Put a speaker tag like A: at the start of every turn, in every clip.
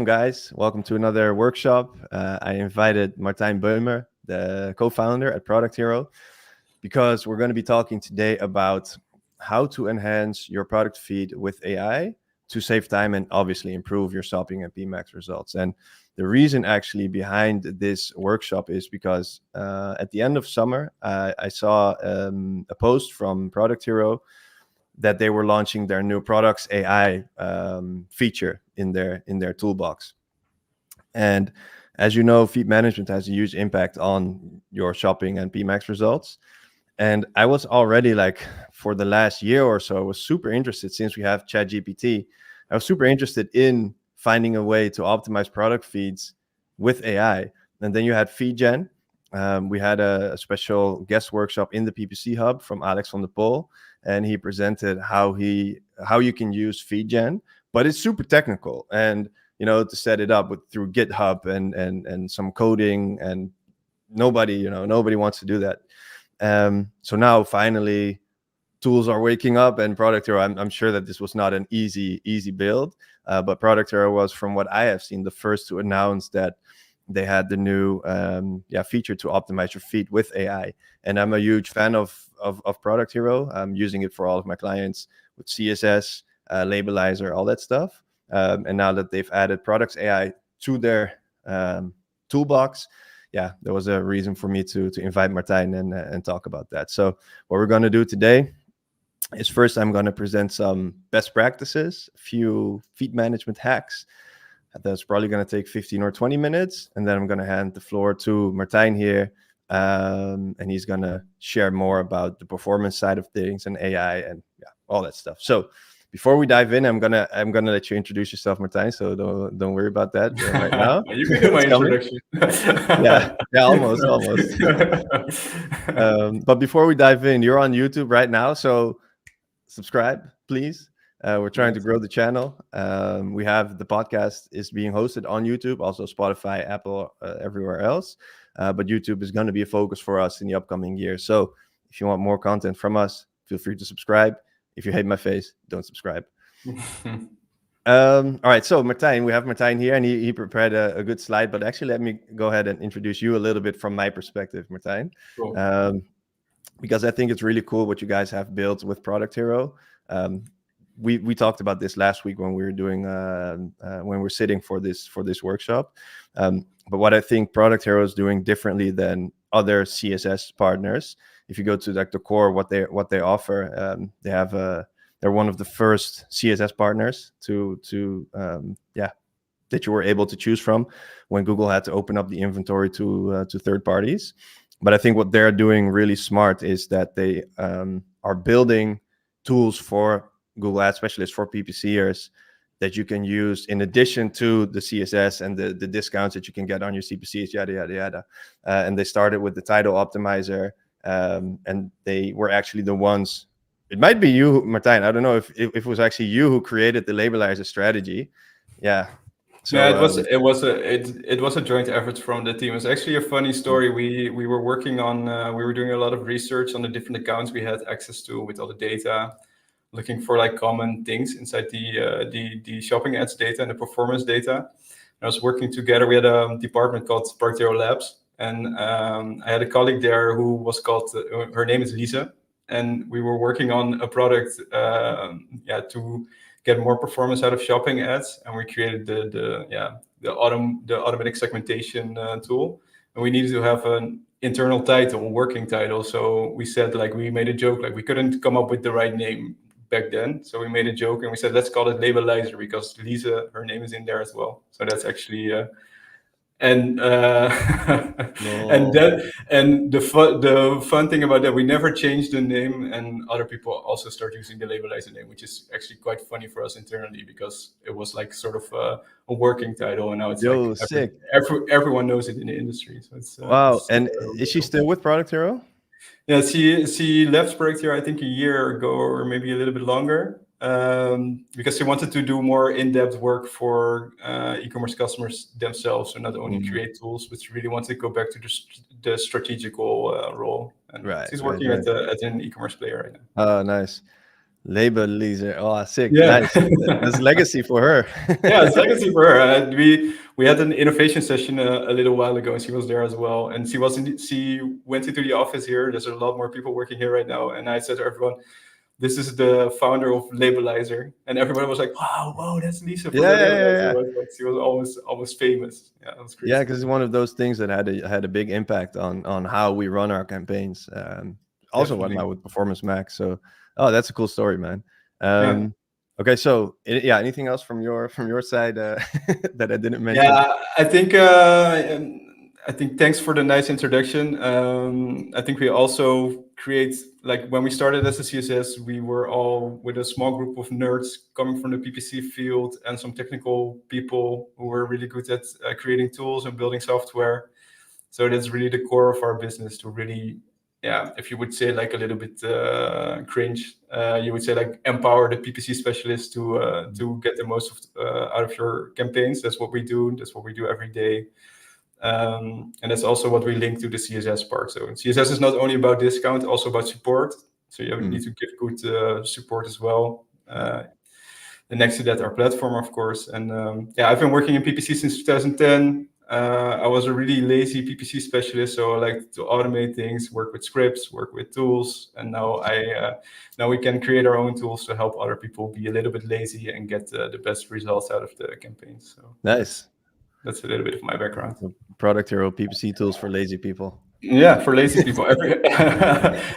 A: guys. Welcome to another workshop. I invited Martijn Beumer, the co-founder at ProductHero, because we're going to be talking today about how to enhance your product feed with AI to save time and obviously improve your shopping and pMax results. And the reason actually behind this workshop is because at the end of summer, I saw a post from ProductHero that they were launching their new products AI feature in their toolbox. And as you know, feed management has a huge impact on your shopping and pMax results. And I was already like, for the last year or so, I was super interested since we have ChatGPT. I was super interested in finding a way to optimize product feeds with AI. And then you had FeedGen. We had a special guest workshop in the PPC Hub from Alex van der Pol, and he presented how you can use FeedGen, but it's super technical. And to set it up through GitHub and some coding, and nobody wants to do that. So now finally tools are waking up, and ProductHero, I'm sure that this was not an easy build, but ProductHero was, from what I have seen, the first to announce that they had the new feature to optimize your feed with AI. And I'm a huge fan of ProductHero. I'm using it for all of my clients with CSS, Labelizer, all that stuff. And now that they've added Products AI to their toolbox, there was a reason for me to invite Martijn and talk about that. So what we're going to do today is, first I'm going to present some best practices, a few feed management hacks. That's probably going to take 15 or 20 minutes. And then I'm going to hand the floor to Martijn here. And he's going to share more about the performance side of things and AI and all that stuff. So before we dive in, I'm gonna let you introduce yourself, Martijn. So don't worry about that right now.
B: You can do my introduction.
A: almost. But before we dive in, you're on YouTube right now, so subscribe, please. We're trying to grow the channel. We have the podcast is being hosted on YouTube, also Spotify, Apple, everywhere else. But YouTube is going to be a focus for us in the upcoming year. So if you want more content from us, feel free to subscribe. If you hate my face, don't subscribe. All right, so Martijn, we have Martijn here, and he prepared a good slide. But actually, let me go ahead and introduce you a little bit from my perspective, Martijn.
B: Cool.
A: Because I think it's really cool what you guys have built with ProductHero. We talked about this last week when we were doing when we're sitting for this workshop. But what I think ProductHero is doing differently than other CSS partners, if you go to like the core, what they offer, they're one of the first CSS partners that you were able to choose from when Google had to open up the inventory to third parties. But I think what they're doing really smart is that they are building tools for Google Ad Specialists, for PPCers, that you can use in addition to the CSS and the discounts that you can get on your CPCs, yada, yada, yada. And they started with the title optimizer, and they were actually the ones. It might be you, Martijn. I don't know if it was actually you who created the labelizer strategy. Yeah.
B: So, it was a joint effort from the team. It's actually a funny story. We were working on we were doing a lot of research on the different accounts we had access to with all the data, looking for like common things inside the shopping ads data and the performance data. And I was working together. We had a department called ProductHero Labs, and I had a colleague there who was called. Her name is Lisa, and we were working on a product to get more performance out of shopping ads, and we created the automatic segmentation tool, and we needed to have an internal title, working title. So we said, like, we made a joke, like we couldn't come up with the right name back then, so we made a joke and we said, let's call it Labelizer, because Lisa, her name is in there as well. So that's actually and the fun thing about that, we never changed the name, and other people also start using the Labelizer name, which is actually quite funny for us internally, because it was like sort of a working title, and now it's
A: sick.
B: Everyone knows it in the industry. So it's
A: wow. And is she still with ProductHero?
B: Yeah, she left ProductHero, I think, a year ago, or maybe a little bit longer, because she wanted to do more in-depth work for e-commerce customers themselves, so not only create tools, but she really wanted to go back to the strategical role. And she's working at an e-commerce player right now.
A: Oh, nice. Label Leaser. Oh, sick.
B: Yeah.
A: Nice. That's legacy for her.
B: Yeah, it's legacy for her. We had an innovation session a little while ago, and she was there as well. And she went into the office here. There's a lot more people working here right now. And I said to everyone, "This is the founder of Labelizer," and everybody was like, "Wow, whoa, that's Lisa from
A: Yeah,
B: the
A: yeah, yeah,
B: Labelizer."
A: yeah.
B: She was almost famous. Yeah, that was crazy.
A: Yeah, because it's one of those things that had a big impact on how we run our campaigns. Also,
B: Definitely.
A: whatnot with Performance Max. So, oh, that's a cool story, man.
B: Yeah.
A: Okay, so yeah, anything else from your side that I didn't mention?
B: Yeah, I think thanks for the nice introduction. I think we also create, like when we started as a CSS, we were all with a small group of nerds coming from the PPC field and some technical people who were really good at creating tools and building software. So that's really the core of our business, to really, yeah, if you would say like a little bit cringe, you would say like empower the PPC specialists to get the most out of your campaigns. That's what we do. That's what we do every day. And that's also what we link to the CSS part. So CSS is not only about discount, also about support. So you need to give good support as well. And next to that, our platform, of course. And yeah, I've been working in PPC since 2010. I was a really lazy PPC specialist, so I like to automate things, work with scripts, work with tools, and now we can create our own tools to help other people be a little bit lazy and get the best results out of the campaigns. So
A: Nice.
B: that's a little bit of my background.
A: So ProductHero PPC tools for lazy people.
B: Yeah, for lazy people,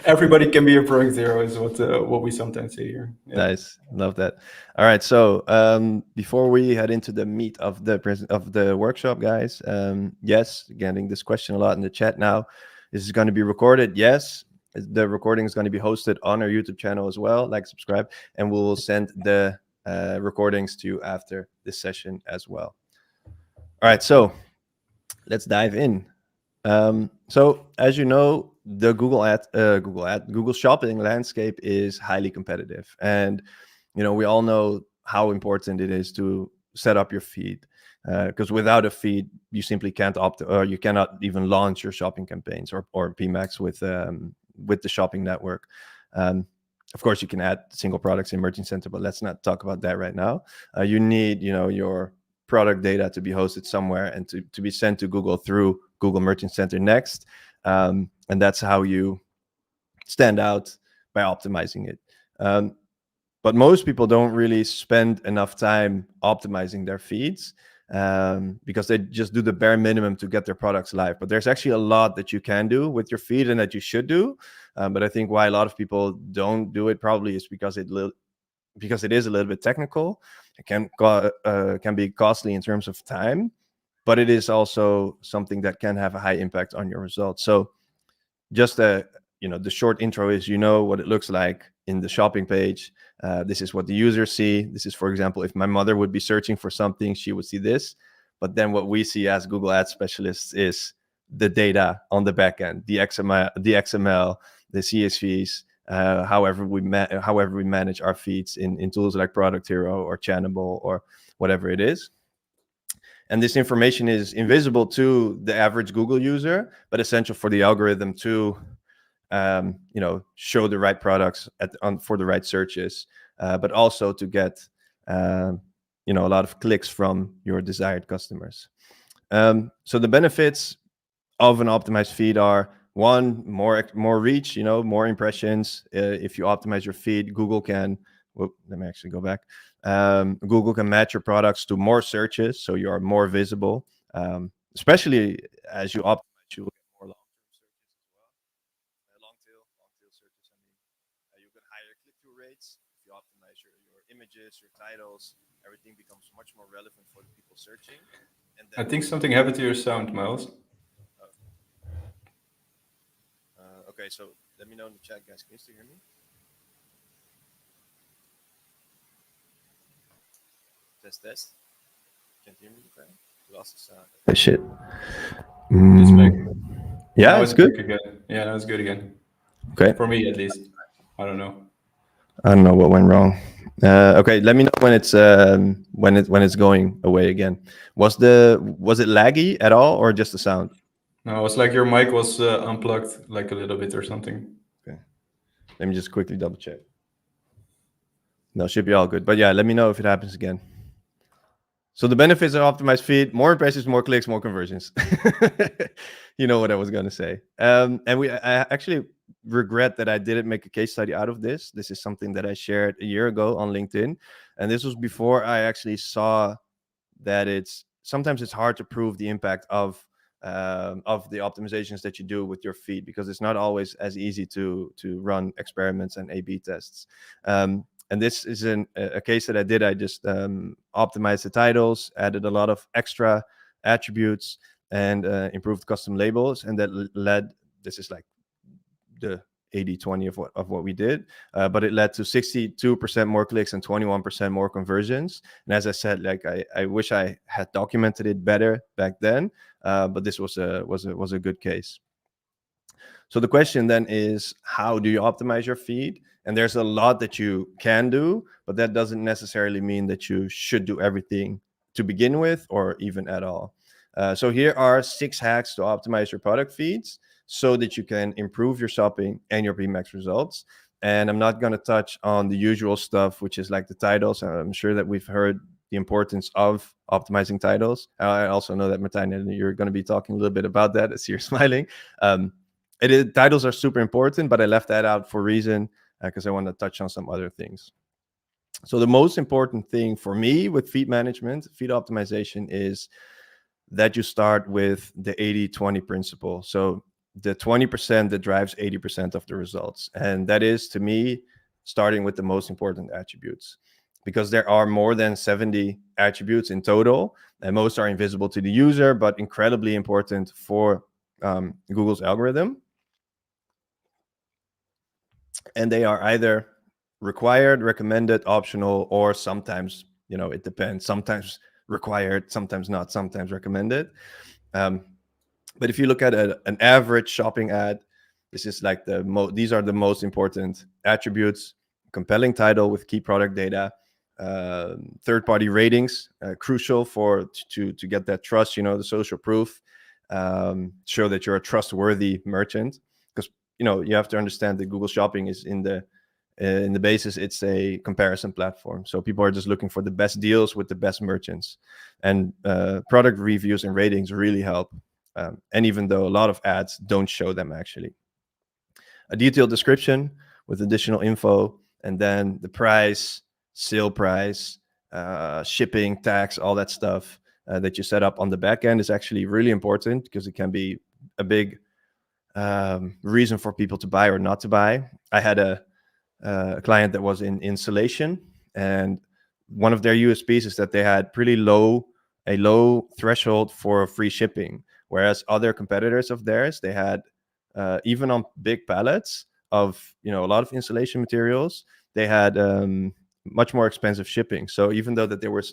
B: everybody can be a ProductHero is what we sometimes say here. Yeah.
A: Nice, love that. All right, so before we head into the meat of the workshop, guys, yes, getting this question a lot in the chat now. This is going to be recorded. Yes, the recording is going to be hosted on our YouTube channel as well. Like, subscribe, and we will send the recordings to you after this session as well. All right, so let's dive in. So as you know, the Google Shopping landscape is highly competitive, and we all know how important it is to set up your feed, because without a feed, you simply can't or you cannot even launch your shopping campaigns or pMax with the shopping network. Of course, you can add single products in Merchant Center, but let's not talk about that right now. You need your product data to be hosted somewhere and to be sent to Google through Google Merchant Center next. And that's how you stand out, by optimizing it. But most people don't really spend enough time optimizing their feeds, because they just do the bare minimum to get their products live. But there's actually a lot that you can do with your feed and that you should do. But I think why a lot of people don't do it probably is because it is a little bit technical. It can be costly in terms of time, but it is also something that can have a high impact on your results. So just the short intro is, what it looks like in the shopping page. This is what the users see. This is, for example, if my mother would be searching for something, she would see this. But then what we see as Google Ads specialists is the data on the back end, the XML, the CSVs, however we manage our feeds in tools like ProductHero or Channable or whatever it is. And this information is invisible to the average Google user, but essential for the algorithm to show the right products for the right searches, but also to get a lot of clicks from your desired customers. So the benefits of an optimized feed are: one, more reach, more impressions. If you optimize your feed, Google can, let me actually go back. Google can match your products to more searches, so you are more visible. Especially as you optimize, you will get more long-term searches as well. Long-tail searches. You get higher click-through rates if you optimize your images, your titles. Everything becomes much more relevant for the people searching. And then
B: I think something happened to your sound, Miles.
A: Okay, so let me know in the chat, guys. Can you still hear me? Test. Can't hear me? Okay. Lost the sound. Oh, shit. Yeah, it's good.
B: Again. Yeah, now it's good again.
A: Okay.
B: For me, at least. I don't know.
A: I don't know what went wrong. Okay, let me know when it's going away again. Was it laggy at all, or just the sound?
B: No, it was like your mic was unplugged, like a little bit or something.
A: Okay. Let me just quickly double check. No, should be all good. But yeah, let me know if it happens again. So the benefits of optimized feed: more impressions, more clicks, more conversions. You know what I was going to say. And I actually regret that I didn't make a case study out of this. This is something that I shared a year ago on LinkedIn. And this was before I actually saw that sometimes it's hard to prove the impact of the optimizations that you do with your feed, because it's not always as easy to run experiments and A/B tests. And this is a case that I did. I just optimized the titles, added a lot of extra attributes, and improved custom labels, and that led. This is like the 80-20 of what we did, but it led to 62% more clicks and 21% more conversions. And as I said, like I wish I had documented it better back then, but this was a good case. So the question then is, how do you optimize your feed? And there's a lot that you can do, but that doesn't necessarily mean that you should do everything to begin with, or even at all. So here are 6 hacks to optimize your product feeds so that you can improve your shopping and your PMax results. And I'm not going to touch on the usual stuff, which is like the titles. I'm sure that we've heard the importance of optimizing titles. I also know that Martijn, you're going to be talking a little bit about that. I see you're smiling. Titles are super important, but I left that out for a reason, because I want to touch on some other things. So the most important thing for me with feed management, feed optimization, is that you start with the 80-20 principle. So the 20% that drives 80% of the results. And that is, to me, starting with the most important attributes, because there are more than 70 attributes in total, and most are invisible to the user, but incredibly important for Google's algorithm. And they are either required, recommended, optional, or sometimes, it depends. Sometimes required, sometimes not, sometimes recommended. But if you look at an average shopping ad, this is like these are the most important attributes: compelling title with key product data, third-party ratings, crucial to get that trust, the social proof, show that you're a trustworthy merchant. Because you have to understand that Google Shopping is in the basis, it's a comparison platform. So people are just looking for the best deals with the best merchants, and product reviews and ratings really help. And even though a lot of ads don't show them, actually. A detailed description with additional info, and then the price, sale price, shipping, tax, all that stuff that you set up on the back end is actually really important, because it can be a big reason for people to buy or not to buy. I had a client that was in insulation, and one of their USPs is that they had a low threshold for free shipping, whereas other competitors of theirs, they had even on big pallets of a lot of insulation materials, they had much more expensive shipping. So even though that they were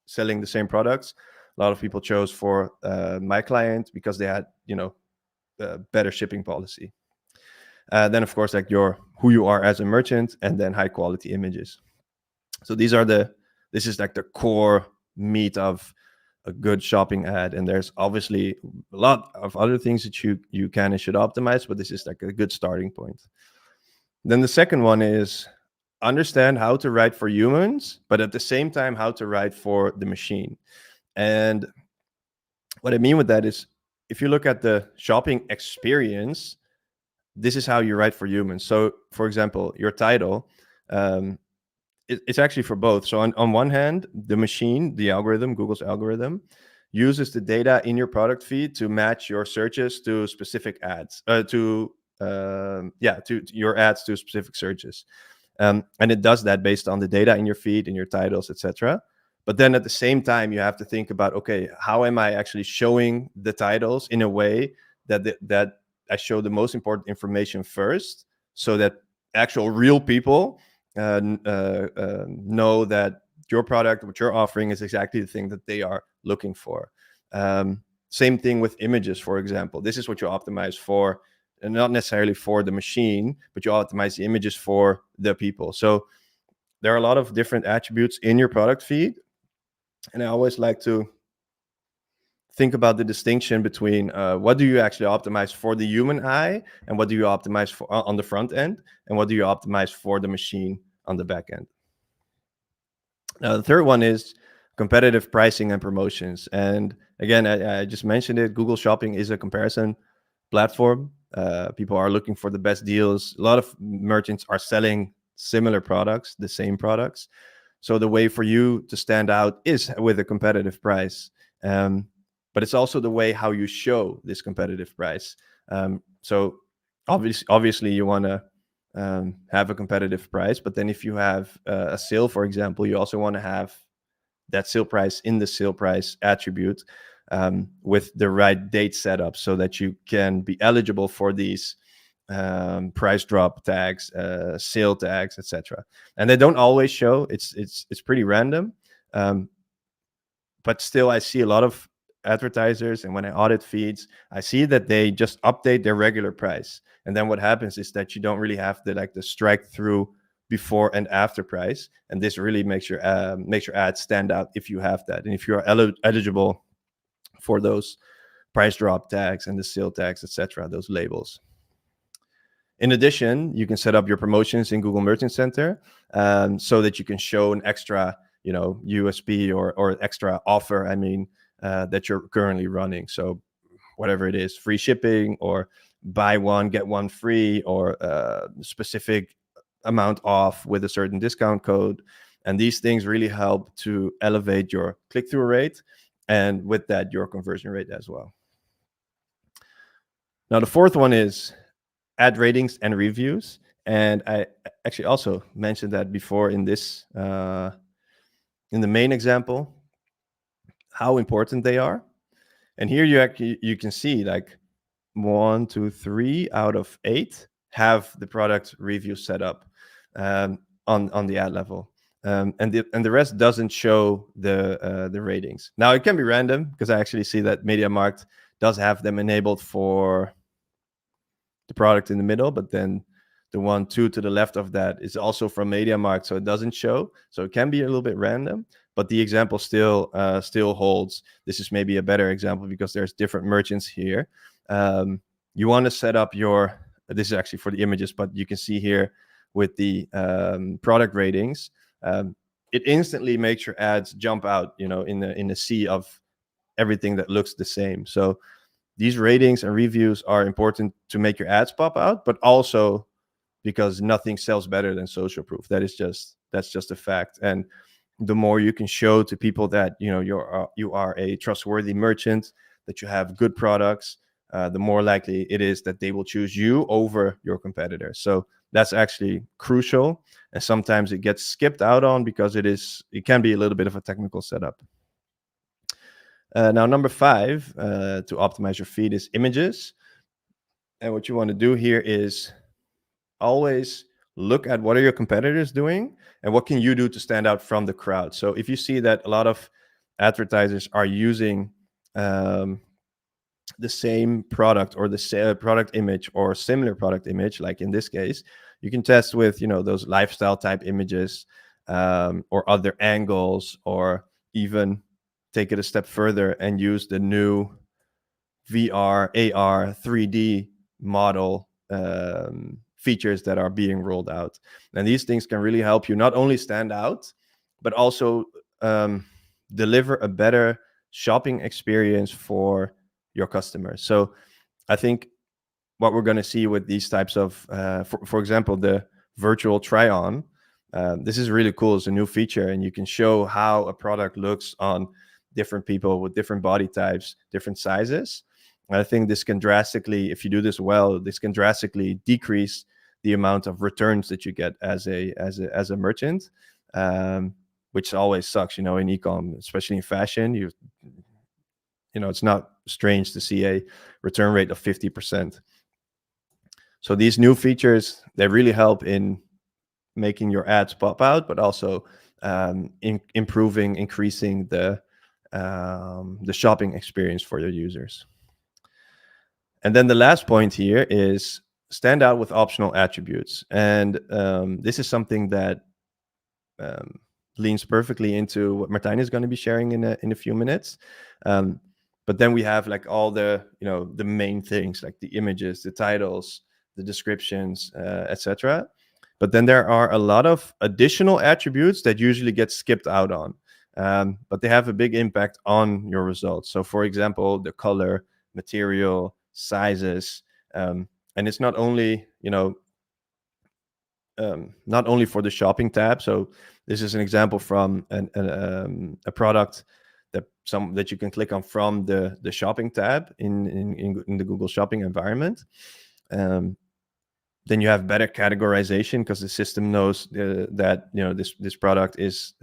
A: selling the same products, a lot of people chose for my client because they had better shipping policy. Then of course, like who you are as a merchant, and then high quality images. So this is like the core meat of a good shopping ad. And there's obviously a lot of other things that you can and should optimize, but this is like a good starting point. Then the second one is understand how to write for humans, but at the same time, how to write for the machine. And what I mean with that is, if you look at the shopping experience, this is how you write for humans. So for example, your title, it's actually for both. So on one hand, the machine, the algorithm, Google's algorithm, uses the data in your product feed to match your searches to specific ads, to your ads to specific searches. And it does that based on the data in your feed, in your titles, etc. But then at the same time, you have to think about, okay, how am I actually showing the titles in a way that I show the most important information first, so that actual real people know that your product, what you're offering, is exactly the thing that they are looking for. Same thing with images, for example. This is what you optimize for, and not necessarily for the machine, but you optimize the images for the people. So there are a lot of different attributes in your product feed, and I always like to think about the distinction between what do you actually optimize for the human eye, and what do you optimize for on the front end, and what do you optimize for the machine on the back end. Now, the third one is competitive pricing and promotions. And again, I just mentioned it. Google Shopping is a comparison platform. People are looking for the best deals. A lot of merchants are selling similar products, the same products. So the way for you to stand out is with a competitive price. But it's also the way how you show this competitive price. So obviously you want to have a competitive price, but then if you have a sale, for example, you also want to have that sale price in the sale price attribute with the right date set up so that you can be eligible for these price drop tags, sale tags, etc. And they don't always show. It's pretty random, but still, I see a lot of advertisers, and when I audit feeds, I see that they just update their regular price, and then what happens is that you don't really have the strike through before and after price, and this really makes your ad stand out if you have that, and if you are eligible for those price drop tags and the sale tags, etc., those labels. In addition, you can set up your promotions in Google Merchant Center so that you can show an extra, USP or extra offer. That you're currently running. So whatever it is, free shipping or buy one get one free, or specific amount off with a certain discount code. And these things really help to elevate your click-through rate, and with that, your conversion rate as well. Now, the fourth one is ad ratings and reviews. And I actually also mentioned that before in this, in the main example, how important they are. And here you can see like 1, 2, 3 out of 8 have the product review set up on the ad level, and the rest doesn't show the ratings. Now it can be random because I actually see that MediaMarkt does have them enabled for the product in the middle, but then the 1, 2 to the left of that is also from MediaMarkt, so it doesn't show. So it can be a little bit random, but the example still holds. This is maybe a better example because there's different merchants here. You want to set up this is actually for the images, but you can see here with the product ratings, it instantly makes your ads jump out, in the sea of everything that looks the same. So these ratings and reviews are important to make your ads pop out, but also because nothing sells better than social proof. That's just a fact. And the more you can show to people that you are a trustworthy merchant, that you have good products, the more likely it is that they will choose you over your competitors. So that's actually crucial, and sometimes it gets skipped out on because it can be a little bit of a technical setup. Now, number 5 to optimize your feed is images. And what you want to do here is always look at what are your competitors doing and what can you do to stand out from the crowd. So if you see that a lot of advertisers are using the same product or the product image or similar product image, like in this case, you can test with those lifestyle type images or other angles, or even take it a step further and use the new VR, AR, 3D model features that are being rolled out. And these things can really help you not only stand out, but also deliver a better shopping experience for your customers. So I think what we're going to see with these types of, for example, the virtual try-on, this is really cool. It's a new feature, and you can show how a product looks on different people with different body types, different sizes. I think this can drastically, if you do this well, this can drastically decrease the amount of returns that you get as a merchant, which always sucks, in e-com, especially in fashion. It's not strange to see a return rate of 50%. So these new features, they really help in making your ads pop out, but also increasing the shopping experience for your users. And then the last point here is stand out with optional attributes. And this is something that leans perfectly into what Martijn is going to be sharing in a few minutes. But then we have like all the main things, like the images, the titles, the descriptions, etc. But then there are a lot of additional attributes that usually get skipped out on, but they have a big impact on your results. So for example, the color, material, sizes, and it's not only, not only for the shopping tab. So this is an example from a product that you can click on from the shopping tab in the Google Shopping environment. Then you have better categorization because the system knows that this product is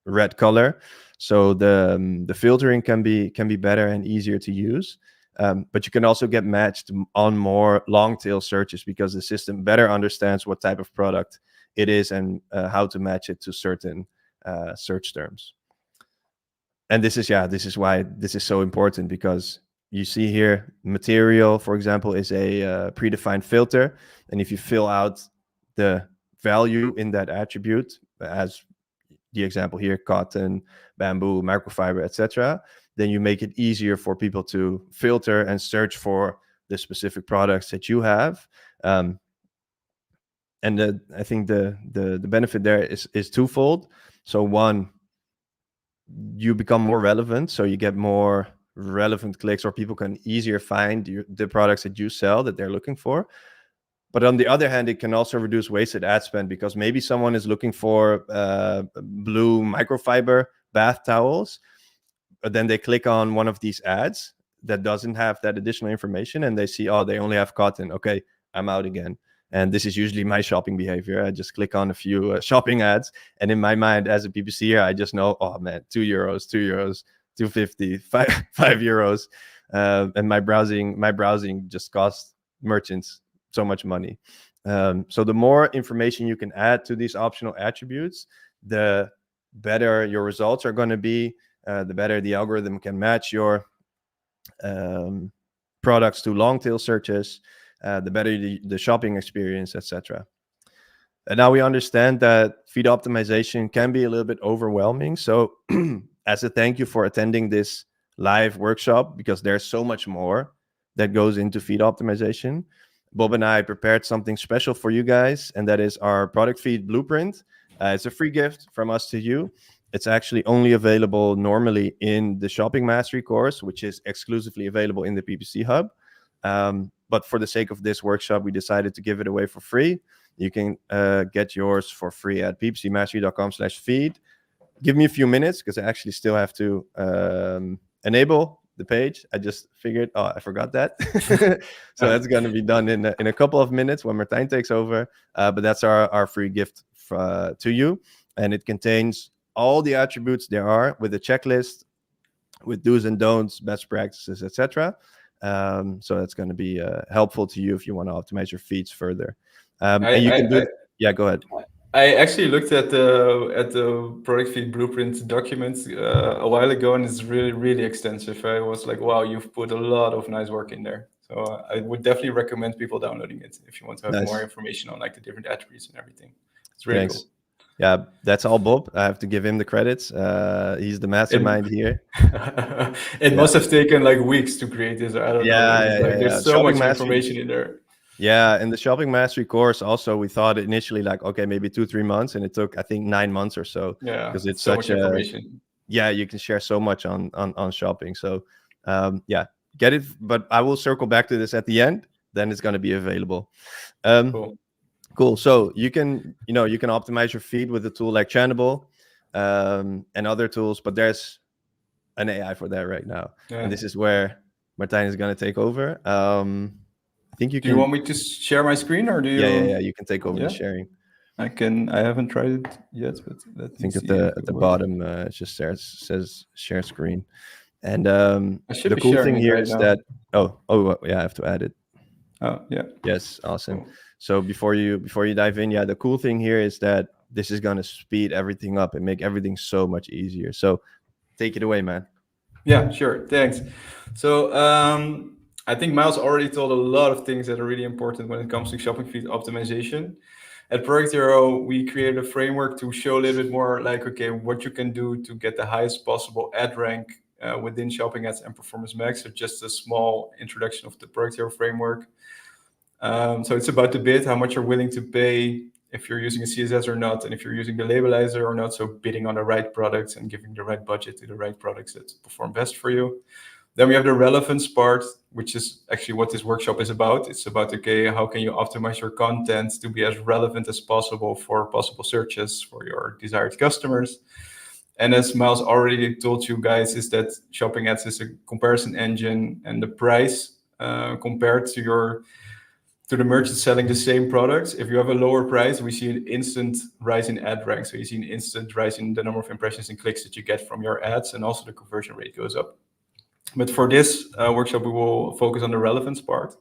A: red color, so the filtering can be better and easier to use. But you can also get matched on more long tail searches because the system better understands what type of product it is and how to match it to certain search terms. And this is why this is so important, because you see here, material, for example, is a predefined filter. And if you fill out the value in that attribute, as the example here, cotton, bamboo, microfiber, etc., then you make it easier for people to filter and search for the specific products that you have. And I think the benefit there is twofold. So one, you become more relevant, so you get more relevant clicks, or people can easier find the products that you sell that they're looking for. But on the other hand, it can also reduce wasted ad spend, because maybe someone is looking for blue microfiber bath towels, but then they click on one of these ads that doesn't have that additional information, and they see, oh, they only have cotton. Okay, I'm out again. And this is usually my shopping behavior. I just click on a few shopping ads, and in my mind, as a PPCer, I just know, oh man, €2, €2.50, €5, and my browsing just costs merchants so much money. So the more information you can add to these optional attributes, the better your results are going to be. The better the algorithm can match your products to long tail searches, the better the shopping experience, etc. And now we understand that feed optimization can be a little bit overwhelming. So as a thank you for attending this live workshop, because there's so much more that goes into feed optimization, Bob and I prepared something special for you guys, and that is our product feed blueprint. It's a free gift from us to you. It's actually only available normally in the Shopping Mastery course, which is exclusively available in the PPC Hub. But for the sake of this workshop, we decided to give it away for free. You can get yours for free at ppcmastery.com/feed. Give me a few minutes, because I actually still have to enable the page. I just figured, I forgot that. So that's going to be done in a couple of minutes when Martijn takes over. But that's our free gift to you. And it contains all the attributes there are, with a checklist, with do's and don'ts, best practices, etc. So that's going to be helpful to you if you want to optimize your feeds further. And you can do. Yeah, go ahead.
B: I actually looked at the product feed blueprint document a while ago, and it's really, really extensive. I was like, wow, you've put a lot of nice work in there. So I would definitely recommend people downloading it if you want to have more information on like the different attributes and everything. It's really cool.
A: Yeah, that's all Bob. I have to give him the credits. He's the mastermind here.
B: It must have taken like weeks to create this. I don't know. There's so much information in there.
A: Yeah, in the Shopping Mastery course also, we thought initially like, okay, maybe 2-3 months, and it took, I think, 9 months or so.
B: Yeah,
A: because it's
B: so
A: such
B: much information.
A: Yeah, you can share so much on shopping. So get it. But I will circle back to this at the end. Then it's going to be available. Cool. So you can optimize your feed with a tool like Channable and other tools, but there's an AI for that right now. Yeah. And this is where Martijn is going to take over. I think you can.
B: Do you want me to share my screen, or do you?
A: Yeah. You can take over the sharing.
B: I can. I haven't tried it yet, but
A: I think at the bottom it just says share screen. And the cool thing here is that I have to add it.
B: Oh yeah.
A: Yes, awesome. Cool. So before you dive in, the cool thing here is that this is going to speed everything up and make everything so much easier. So take it away, man.
B: Yeah, sure. Thanks. So I think Miles already told a lot of things that are really important when it comes to shopping feed optimization. At ProductHero, we created a framework to show a little bit more like, okay, what you can do to get the highest possible ad rank within Shopping Ads and Performance Max. So just a small introduction of the ProductHero framework. So it's about the bid, how much you're willing to pay if you're using a CSS or not, and if you're using the labelizer or not. So bidding on the right products and giving the right budget to the right products that perform best for you. Then we have the relevance part, which is actually what this workshop is about. It's about, okay, how can you optimize your content to be as relevant as possible for possible searches for your desired customers. And as Miles already told you guys, is that shopping ads is a comparison engine, and the price compared to the merchant selling the same products. If you have a lower price, we see an instant rise in ad rank. So you see an instant rise in the number of impressions and clicks that you get from your ads, and also the conversion rate goes up. But for this workshop, we will focus on the relevance part.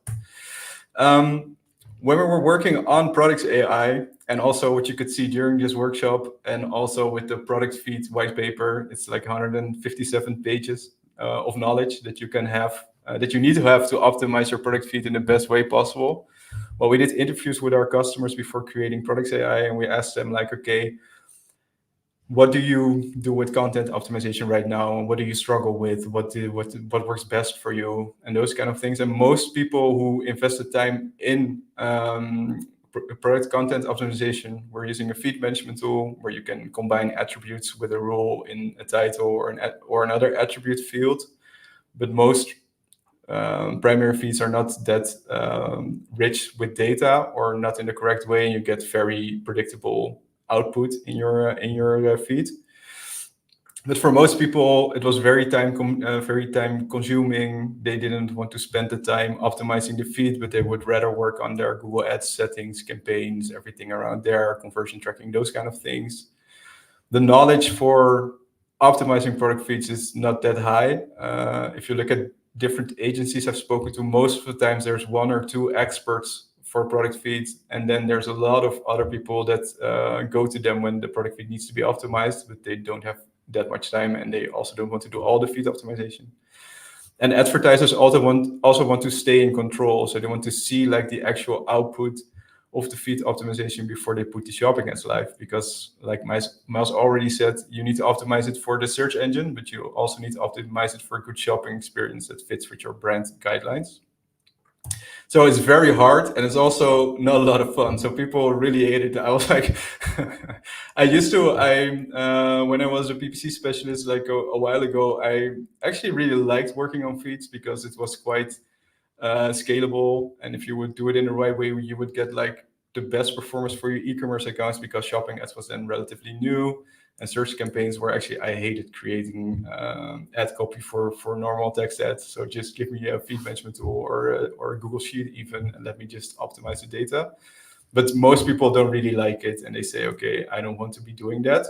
B: When we were working on Products AI, and also what you could see during this workshop, and also with the product feed white paper, it's like 157 pages of knowledge that you can have, that you need to have to optimize your product feed in the best way possible. Well, we did interviews with our customers before creating Products AI, and we asked them like, okay, what do you do with content optimization right now? What do you struggle with? What works best for you? And those kind of things. And most people who invested time in product content optimization were using a feed management tool where you can combine attributes with a rule in a title or another attribute field. But most primary feeds are not that rich with data, or not in the correct way, and you get very predictable output in your feed. But for most people, it was very time consuming. They didn't want to spend the time optimizing the feed, but they would rather work on their Google Ads settings, campaigns, everything around there, conversion tracking, those kind of things. The knowledge for optimizing product feeds is not that high. If you look at different agencies I've spoken to, most of the times there's one or two experts for product feeds, and then there's a lot of other people that go to them when the product feed needs to be optimized, but they don't have that much time, and they also don't want to do all the feed optimization. And advertisers also want to stay in control, so they want to see like the actual output of the feed optimization before they put the shopping ads live, because like Miles already said, you need to optimize it for the search engine, but you also need to optimize it for a good shopping experience that fits with your brand guidelines. So it's very hard, and it's also not a lot of fun. So people really hate it. I was like, when I was a PPC specialist like a while ago, I actually really liked working on feeds because it was quite scalable. And if you would do it in the right way, you would get like the best performance for your e-commerce accounts, because shopping ads was then relatively new. And search campaigns were actually, I hated creating ad copy for normal text ads. So just give me a feed management tool or a Google Sheet even, and let me just optimize the data. But most people don't really like it, and they say, okay, I don't want to be doing that.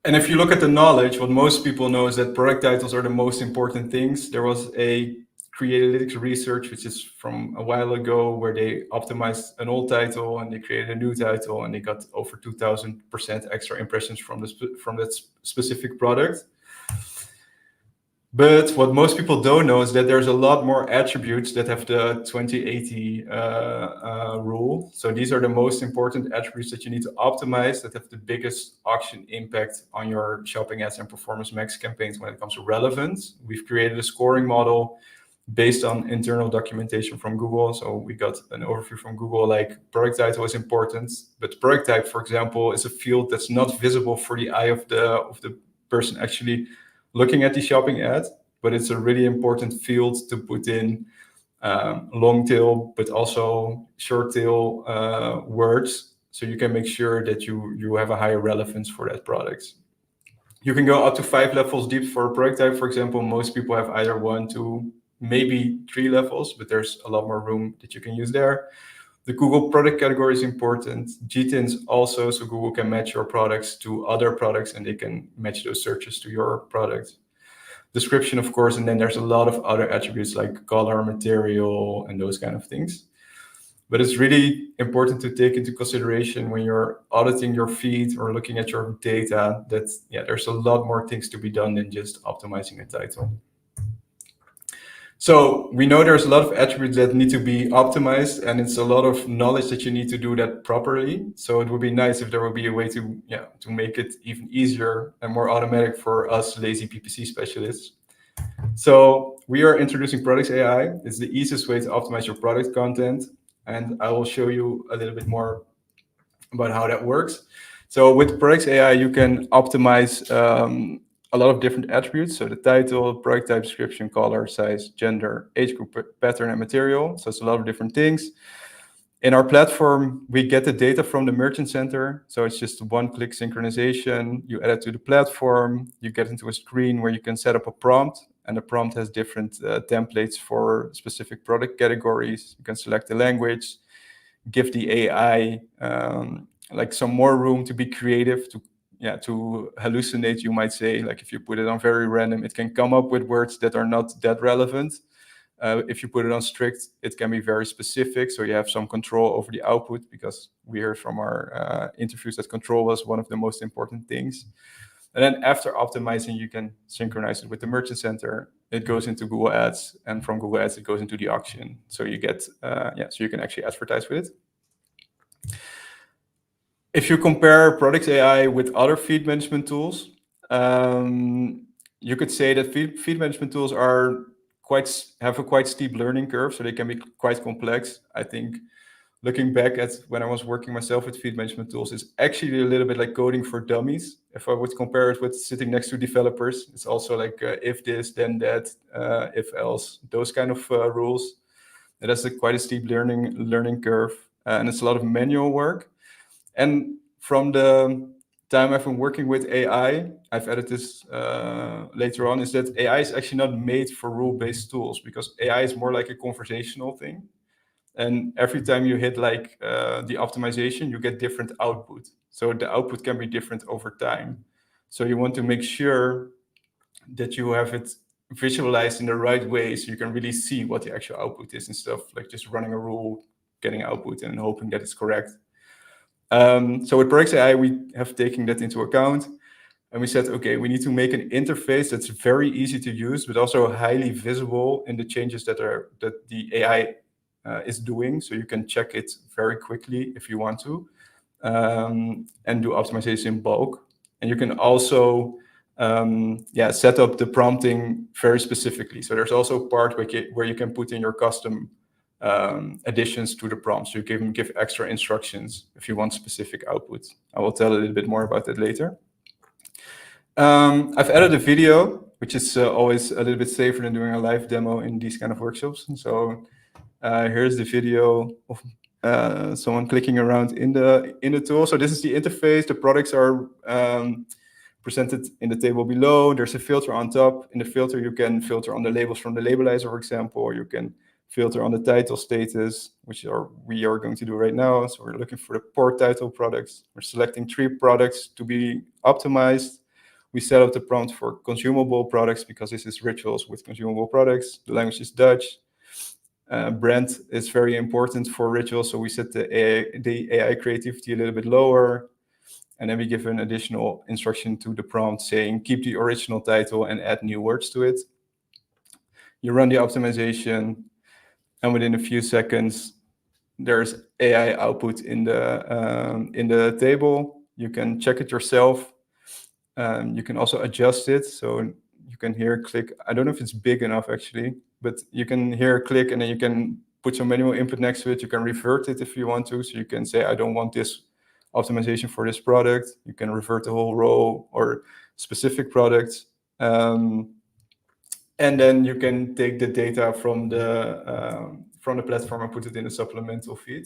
B: And if you look at the knowledge, what most people know is that product titles are the most important things. There was a Creatalytics research, which is from a while ago, where they optimized an old title and they created a new title, and they got over 2,000% extra impressions from that specific product. But what most people don't know is that there's a lot more attributes that have the 2080 rule. So these are the most important attributes that you need to optimize, that have the biggest auction impact on your shopping ads and performance max campaigns when it comes to relevance. We've created a scoring model based on internal documentation from Google. So we got an overview from Google, like product title is important, but product type, for example, is a field that's not visible for the eye of the person actually looking at the shopping ad, but it's a really important field to put in long tail, but also short tail words, so you can make sure that you have a higher relevance for that product. You can go up to 5 levels deep for a product type. For example, most people have either 1, 2, maybe 3 levels, but there's a lot more room that you can use there. The Google product category is important. GTINs also, so Google can match your products to other products, and they can match those searches to your product. Description, of course, and then there's a lot of other attributes like color, material, and those kind of things. But it's really important to take into consideration when you're auditing your feed or looking at your data that there's a lot more things to be done than just optimizing a title. So we know there's a lot of attributes that need to be optimized, and it's a lot of knowledge that you need to do that properly. So it would be nice if there would be a way to make it even easier and more automatic for us lazy PPC specialists. So we are introducing Products AI. It's the easiest way to optimize your product content. And I will show you a little bit more about how that works. So with Products AI, you can optimize a lot of different attributes. So the title, product type, description, color, size, gender, age group, pattern, and material. So it's a lot of different things. In our platform, we get the data from the merchant center. So it's just one-click synchronization. You add it to the platform. You get into a screen where you can set up a prompt. And the prompt has different templates for specific product categories. You can select the language, give the AI like some more room to be creative, to hallucinate, you might say. Like if you put it on very random, it can come up with words that are not that relevant. If you put it on strict, it can be very specific. So you have some control over the output, because we heard from our interviews that control was one of the most important things. And then after optimizing, you can synchronize it with the merchant center. It goes into Google Ads, and from Google Ads, it goes into the auction. So you get, so you can actually advertise with it. If you compare Products AI with other feed management tools, you could say that feed management tools have a quite steep learning curve, so they can be quite complex. I think looking back at when I was working myself with feed management tools, it's actually a little bit like coding for dummies. If I would compare it with sitting next to developers, it's also like if this, then that, if else, those kind of rules. It has quite a steep learning curve, and it's a lot of manual work. And from the time I've been working with AI, I've added this later on, is that AI is actually not made for rule-based tools, because AI is more like a conversational thing. And every time you hit like the optimization, you get different output. So the output can be different over time. So you want to make sure that you have it visualized in the right way, so you can really see what the actual output is, instead of like just running a rule, getting output, and hoping that it's correct. So with Products AI, we have taken that into account, and we said, okay, we need to make an interface that's very easy to use, but also highly visible in the changes that the AI is doing. So you can check it very quickly if you want to, and do optimization in bulk. And you can also set up the prompting very specifically. So there's also a part where you can put in your custom additions to the prompt. So you can give extra instructions if you want specific output. I will tell a little bit more about that later. I've added a video, which is always a little bit safer than doing a live demo in these kind of workshops. And so here's the video of someone clicking around in the tool. So this is the interface. The products are presented in the table below. There's a filter on top. In the filter, you can filter on the labels from the labelizer, for example, or you can filter on the title status, which we are going to do right now. So we're looking for the port title products. We're selecting 3 products to be optimized. We set up the prompt for consumable products, because this is rituals with consumable products. The language is Dutch. Brand is very important for rituals, so we set the AI creativity a little bit lower. And then we give an additional instruction to the prompt saying, keep the original title and add new words to it. You run the optimization, and within a few seconds, there's AI output in the table. You can check it yourself. You can also adjust it. So you can here click. I don't know if it's big enough actually, but you can here click, and then you can put some manual input next to it. You can revert it if you want to. So you can say, I don't want this optimization for this product. You can revert the whole row or specific products. And then you can take the data from the platform and put it in a supplemental feed.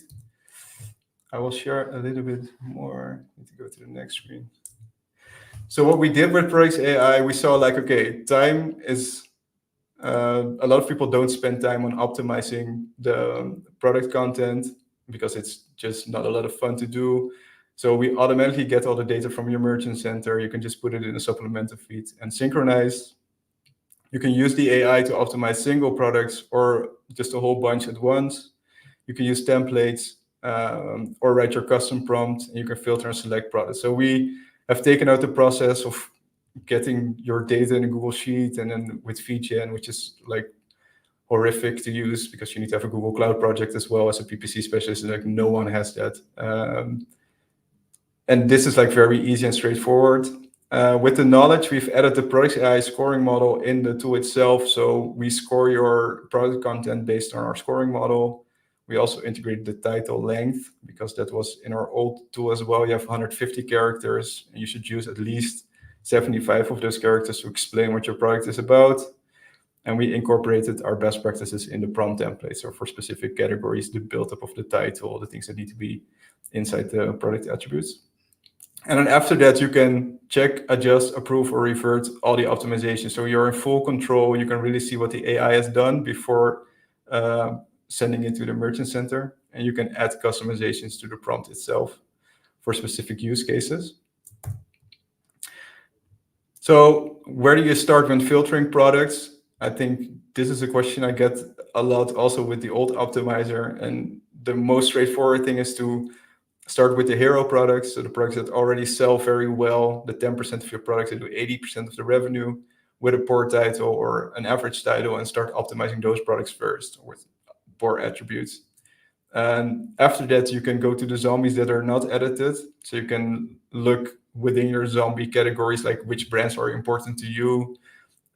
B: I will share a little bit more. I need to go to the next screen. So what we did with Products AI, we saw like, okay, time is, a lot of people don't spend time on optimizing the product content because it's just not a lot of fun to do. So we automatically get all the data from your merchant center. You can just put it in a supplemental feed and synchronize. You can use the AI to optimize single products or just a whole bunch at once. You can use templates or write your custom prompt, and you can filter and select products. So we have taken out the process of getting your data in a Google Sheet and then with FeedGen, which is like horrific to use because you need to have a Google Cloud project as well as a PPC specialist. Like no one has that. And this is like very easy and straightforward. With the knowledge, we've added the Products AI scoring model in the tool itself. So we score your product content based on our scoring model. We also integrated the title length, because that was in our old tool as well. You have 150 characters, and you should use at least 75 of those characters to explain what your product is about. And we incorporated our best practices in the prompt template. So for specific categories, the build-up of the title, the things that need to be inside the product attributes. And then after that, you can check, adjust, approve, or revert all the optimizations. So you're in full control. You can really see what the AI has done before sending it to the Merchant Center. And you can add customizations to the prompt itself for specific use cases. So where do you start when filtering products? I think this is a question I get a lot also with the old optimizer. And the most straightforward thing is to start with the hero products, so the products that already sell very well, the 10% of your products that do 80% of the revenue, with a poor title or an average title, and start optimizing those products first with poor attributes. And after that, you can go to the zombies that are not edited. So you can look within your zombie categories, like which brands are important to you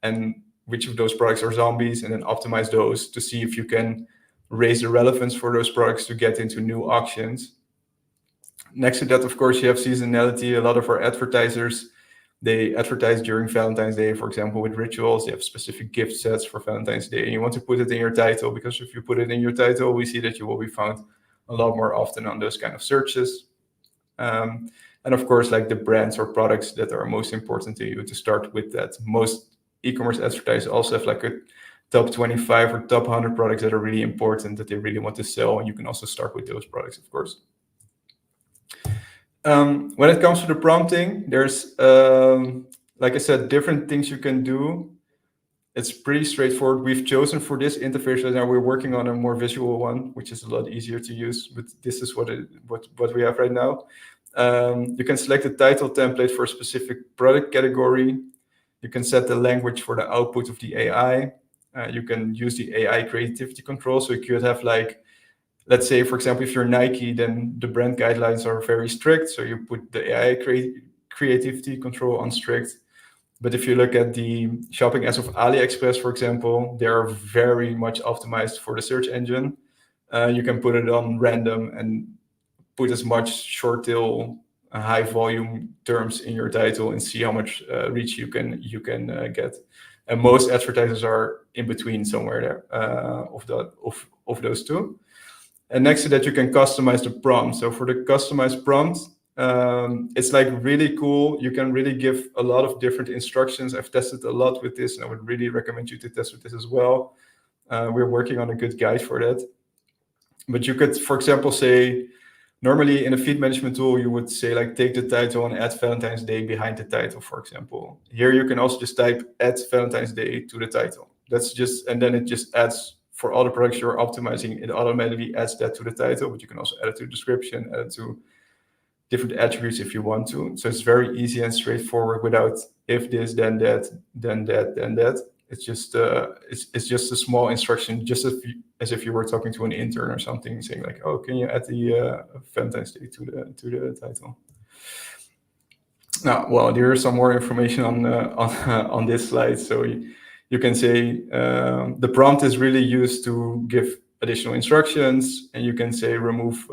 B: and which of those products are zombies, and then optimize those to see if you can raise the relevance for those products to get into new auctions. Next to that, of course, you have seasonality. A lot of our advertisers, they advertise during Valentine's Day, for example, with rituals. They have specific gift sets for Valentine's Day, and you want to put it in your title, because if you put it in your title, we see that you will be found a lot more often on those kind of searches. And of course, like the brands or products that are most important to you, to start with that. Most e-commerce advertisers also have like a top 25 or top 100 products that are really important, that they really want to sell, and you can also start with those products, of course. When it comes to the prompting, there's, like I said, different things you can do. It's pretty straightforward. We've chosen for this interface right now, we're working on a more visual one, which is a lot easier to use, but this is what we have right now. You can select the title template for a specific product category. You can set the language for the output of the AI. You can use the AI creativity control. So you could have like, let's say, for example, if you're Nike, then the brand guidelines are very strict. So you put the AI creativity control on strict. But if you look at the shopping ads of AliExpress, for example, they are very much optimized for the search engine. You can put it on random and put as much short tail, high volume terms in your title and see how much reach you can get. And most advertisers are in between somewhere there of those two. And next to that, you can customize the prompt. So for the customized prompt, it's like really cool. You can really give a lot of different instructions. I've tested a lot with this, and I would really recommend you to test with this as well. We're working on a good guide for that. But you could, for example, say, normally in a feed management tool, you would say like, take the title and add Valentine's Day behind the title, for example. Here you can also just type add Valentine's Day to the title. That's just, and then it just adds, for all the products you're optimizing, it automatically adds that to the title, but you can also add it to the description, add it to different attributes if you want to. So it's very easy and straightforward without if this, then that, then that, then that. It's just a small instruction, just as if you were talking to an intern or something, saying like, oh, can you add the Valentine's Day to the title? Now, well, there is some more information on this slide. So you can say the prompt is really used to give additional instructions, and you can say remove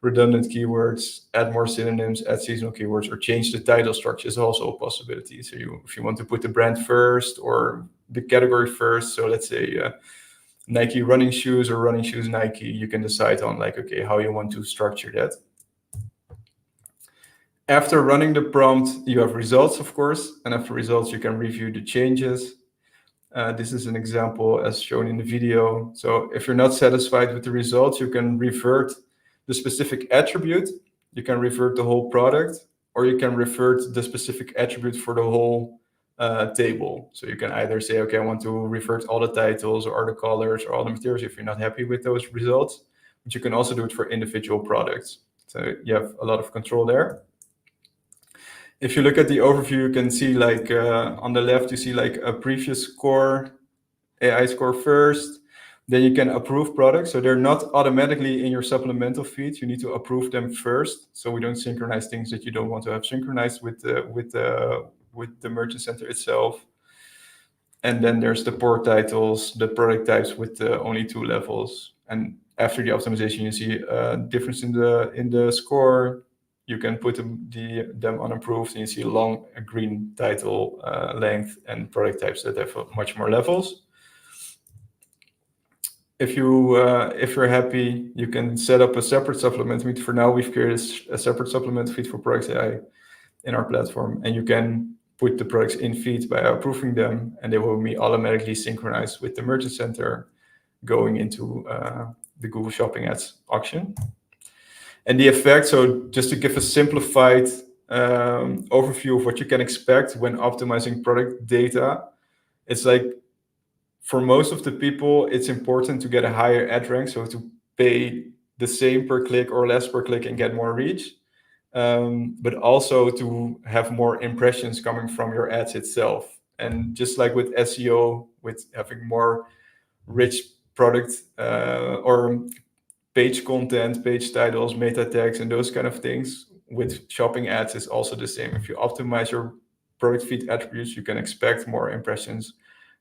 B: redundant keywords, add more synonyms, add seasonal keywords, or change the title structure is also a possibility. So if you want to put the brand first or the category first, so let's say Nike running shoes or running shoes Nike, you can decide on like, okay, how you want to structure that. After running the prompt, you have results, of course, and after results, you can review the changes. This is an example as shown in the video. So if you're not satisfied with the results, you can revert the specific attribute, you can revert the whole product, or you can revert the specific attribute for the whole table. So you can either say, okay, I want to revert all the titles or all the colors or all the materials if you're not happy with those results, but you can also do it for individual products. So you have a lot of control there. If you look at the overview, you can see like on the left, you see like a previous score, AI score first. Then you can approve products. So they're not automatically in your supplemental feed. You need to approve them first. So we don't synchronize things that you don't want to have synchronized with the Merchant Center itself. And then there's the poor titles, the product types with only 2 levels. And after the optimization, you see a difference in the score. You can put them on approved, and you see a long green title length and product types that have much more levels. If you're happy, you can set up a separate supplement feed. For now, we've created a separate supplement feed for Product AI in our platform, and you can put the products in feed by approving them, and they will be automatically synchronized with the Merchant Center going into the Google Shopping Ads auction. And the effect, so just to give a simplified overview of what you can expect when optimizing product data, it's like for most of the people, it's important to get a higher ad rank, so to pay the same per click or less per click and get more reach, but also to have more impressions coming from your ads itself. And just like with SEO, with having more rich product or page content, page titles, meta tags, and those kind of things, with shopping ads is also the same. If you optimize your product feed attributes, you can expect more impressions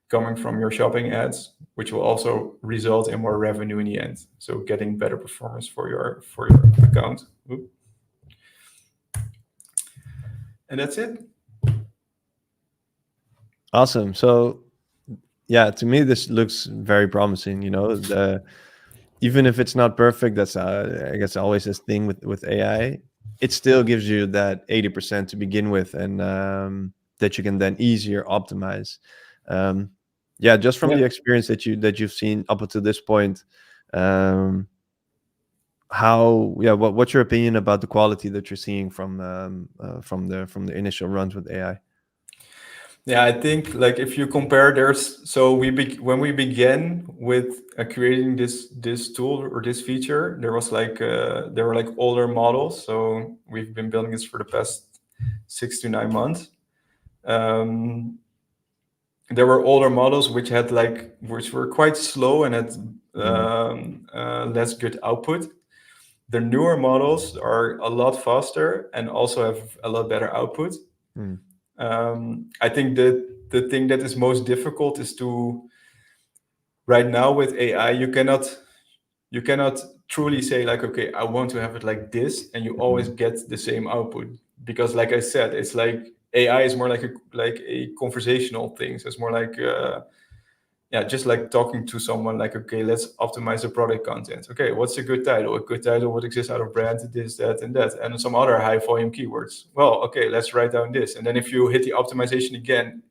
B: coming from your shopping ads, which will also result in more revenue in the end. So getting better performance for your account. And that's it.
A: Awesome. So yeah, to me this looks very promising. Even if it's not perfect, that's I guess always this thing with AI. It still gives you that 80% to begin with, and that you can then easier optimize. Just from the experience that you've seen up until this point, what's your opinion about the quality that you're seeing from the initial runs with AI?
B: Yeah, I think like if you compare, when we began with creating this tool or this feature, there were like older models. So we've been building this for the past 6 to 9 months. There were older models which were quite slow and had less good output. The newer models are a lot faster and also have a lot better output. I think that the thing that is most difficult is right now with AI, you cannot truly say like, okay, I want to have it like this, and you always get the same output, because like I said, it's like AI is more like a conversational thing. So it's more like just like talking to someone, like, okay, let's optimize the product content. Okay, what's a good title? A good title would exist out of brand, this, that, and some other high volume keywords. Well, okay, let's write down this. And then if you hit the optimization again,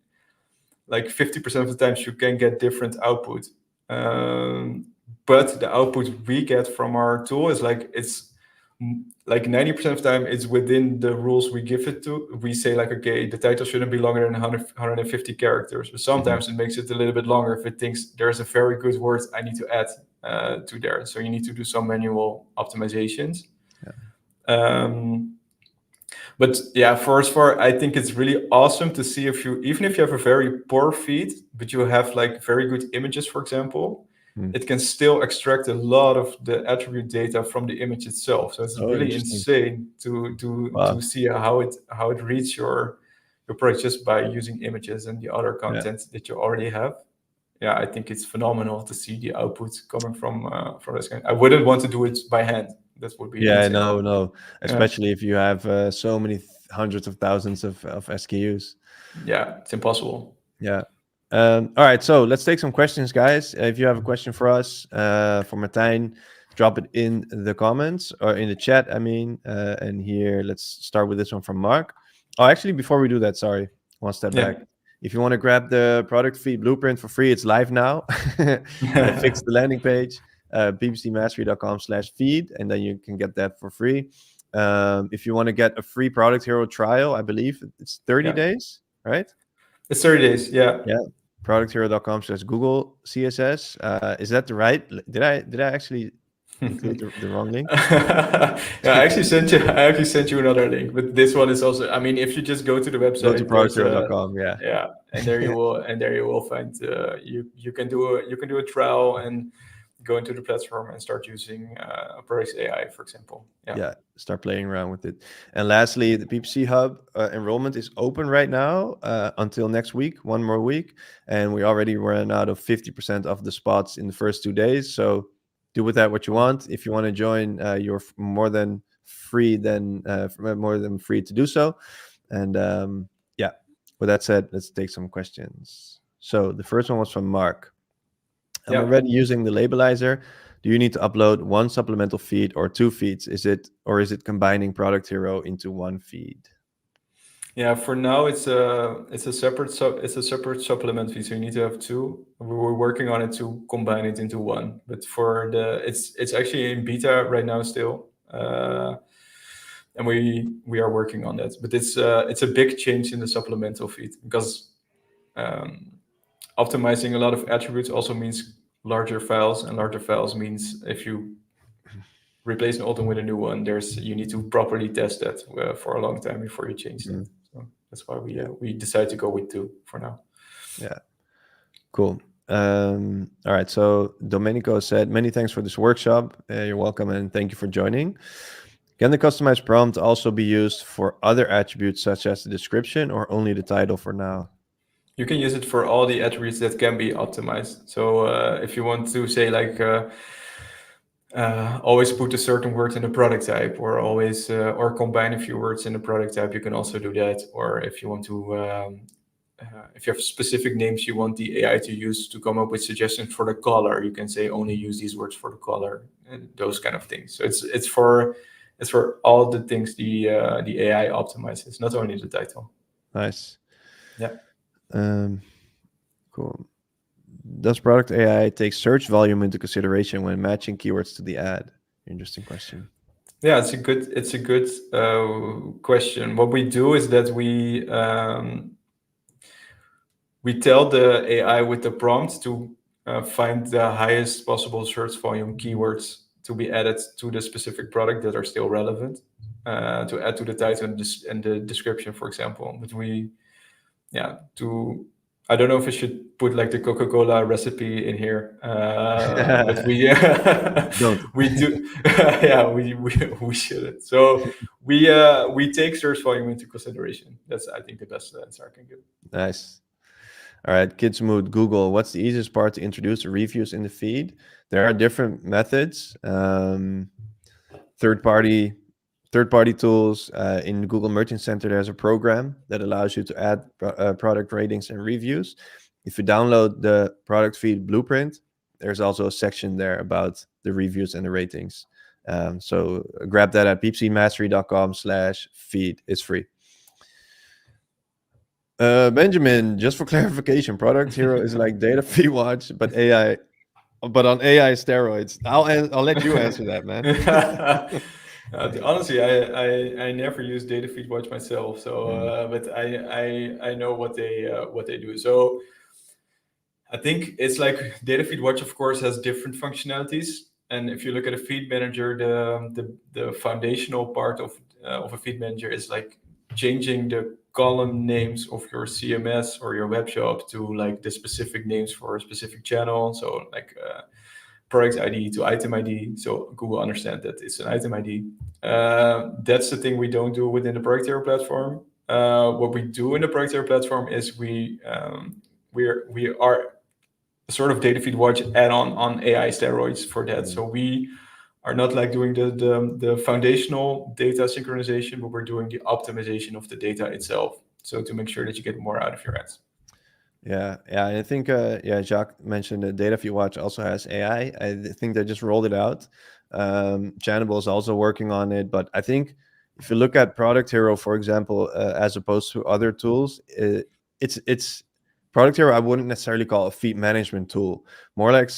B: like 50% of the times you can get different output. But the output we get from our tool is like 90% of the time it's within the rules we give it to. We say like, okay, the title shouldn't be longer than 150 characters, but sometimes it makes it a little bit longer if it thinks there's a very good word I need to add to there. So you need to do some manual optimizations. But yeah, I think it's really awesome to see even if you have a very poor feed, but you have like very good images, for example, it can still extract a lot of the attribute data from the image itself. So it's really insane to see how it reads your product just by using images and the other content that you already have. Yeah, I think it's phenomenal to see the output coming from this kind. I wouldn't want to do it by hand. That would be insane.
A: No, especially if you have so many hundreds of thousands of SKUs.
B: Yeah, it's impossible.
A: Yeah. All right, so let's take some questions, guys. If you have a question for us, for Martijn, drop it in the comments or in the chat, I mean. And here, let's start with this one from Mark. Oh, actually, before we do that, sorry, one step back. If you want to grab the product feed blueprint for free, it's live now. I fixed the landing page, ppcmastery.com/feed, and then you can get that for free. If you want to get a free ProductHero trial, I believe it's 30 days, right?
B: It's 30 days, yeah.
A: ProductHero.com/Google CSS. Is that the right? Did I actually include the wrong link?
B: I actually sent you another link, but this one is also. I mean, if you just go to the website,
A: go to ProductHero.com,
B: and there you will find you can do a trial and go into the platform and start using Product AI, for example.
A: Start playing around with it. And lastly, the PPC Hub enrollment is open right now until next week, one more week, and we already ran out of 50% of the spots in the first 2 days. So do with that what you want. If you want to join, you're more than free to do so. And yeah, with that said, let's take some questions. So the first one was from Mark. I'm already using the labelizer. Do you need to upload one supplemental feed or 2 feeds? Is it combining ProductHero into one feed?
B: Yeah, for now it's a separate supplement feed, so you need to have 2. We're working on it to combine it into one. But for it's actually in beta right now still, and we are working on that. But it's a big change in the supplemental feed, because optimizing a lot of attributes also means larger files, and larger files means if you replace an old one with a new one, you need to properly test that for a long time before you change that. So that's why we decide to go with 2 for now.
A: Yeah, cool. All right. So Domenico said, many thanks for this workshop. You're welcome, and thank you for joining. Can the customized prompt also be used for other attributes such as the description, or only the title for now?
B: You can use it for all the attributes that can be optimized. So if you want to say like always put a certain word in the product type, or always or combine a few words in the product type, you can also do that. Or if you want to if you have specific names you want the AI to use to come up with suggestions for the color, you can say only use these words for the color, and those kind of things. So it's for all the things the AI optimizes, not only the title.
A: Nice.
B: Yeah.
A: Cool. Does product AI take search volume into consideration when matching keywords to the ad? Interesting question.
B: Yeah, it's a good question. What we do is that we tell the AI with the prompt to find the highest possible search volume keywords to be added to the specific product that are still relevant, to add to the title and the description, for example. But I don't know if I should put like the Coca-Cola recipe in here, but we
A: Don't.
B: we do. Yeah, we shouldn't. So we take search volume into consideration. That's, I think, the best answer I can give.
A: Nice. All right, Kids Mood, Google, what's the easiest part to introduce reviews in the feed? There are different methods. Third-party tools. In Google Merchant Center, there's a program that allows you to add product ratings and reviews. If you download the product feed blueprint, there's also a section there about the reviews and the ratings. So grab that at ppcmastery.com/feed. It's free. Benjamin, just for clarification, ProductHero is like Data Feed Watch, but on AI steroids. I'll let you answer that, man.
B: Honestly, I never use Data Feed Watch myself, so but I know what they do. So I think it's like Data Feed Watch, of course, has different functionalities. And if you look at a feed manager, the foundational part of a feed manager is like changing the column names of your CMS or your web shop to like the specific names for a specific channel. So like product ID to item ID. So Google understands that it's an item ID. That's the thing we don't do within the ProductHero platform. What we do in the ProductHero platform is we are a sort of Data Feed Watch add-on on AI steroids for that. So we are not like doing the foundational data synchronization, but we're doing the optimization of the data itself. So to make sure that you get more out of your ads.
A: Yeah. I think Jacques mentioned that Data Feed Watch also has AI. I think they just rolled it out. Channable is also working on it, but I think if you look at ProductHero, for example, as opposed to other tools, it's ProductHero. I wouldn't necessarily call a feed management tool. More like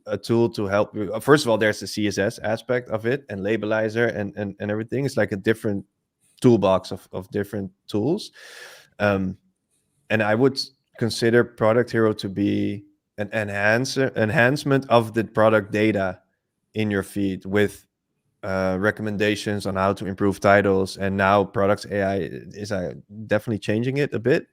A: a tool to help you. First of all, there's the CSS aspect of it and labelizer and everything. It's like a different toolbox of different tools. And I would consider ProductHero to be an enhancement of the product data in your feed with recommendations on how to improve titles. And now Products AI is definitely changing it a bit,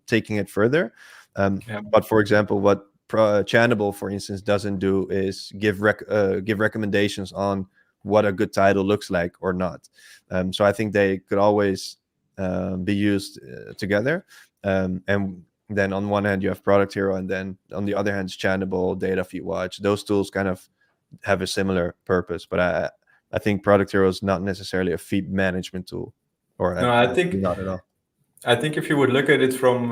A: taking it further. But for example, what Channable, for instance, doesn't do is give recommendations on what a good title looks like or not. So I think they could always be used together. And then on one hand you have ProductHero, and then on the other hand Channable, Data Feed Watch. Those tools kind of have a similar purpose. But I think ProductHero is not necessarily a feed management tool, or
B: No, I think
A: not at all.
B: I think if you would look at it from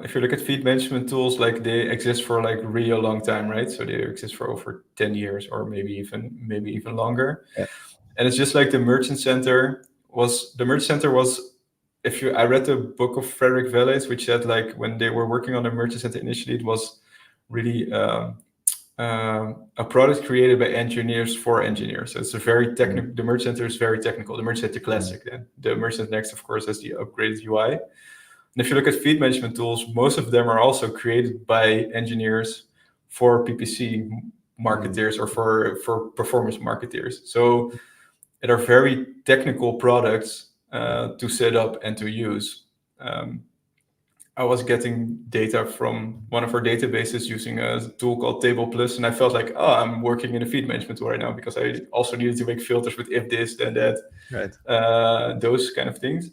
B: if you look at feed management tools, like they exist for like really a long time, right? So they exist for over 10 years or maybe even longer.
A: Yeah.
B: And it's just like the Merchant Center was, if you I read the book of Frederick Velez, which said like when they were working on the Merchant Center initially, it was really a product created by engineers for engineers. So it's a very technical. The Merchant Center is very technical. The Merchant Center Classic, then the Merchant Next, of course, has the upgraded UI. And if you look at feed management tools, most of them are also created by engineers for PPC marketers or for performance marketers. So they are very technical products to set up and to use. I was getting data from one of our databases using a tool called Table Plus, and I felt like, oh, I'm working in a feed management tool right now because I also needed to make filters with if this, then that,
A: Right.
B: those kind of things.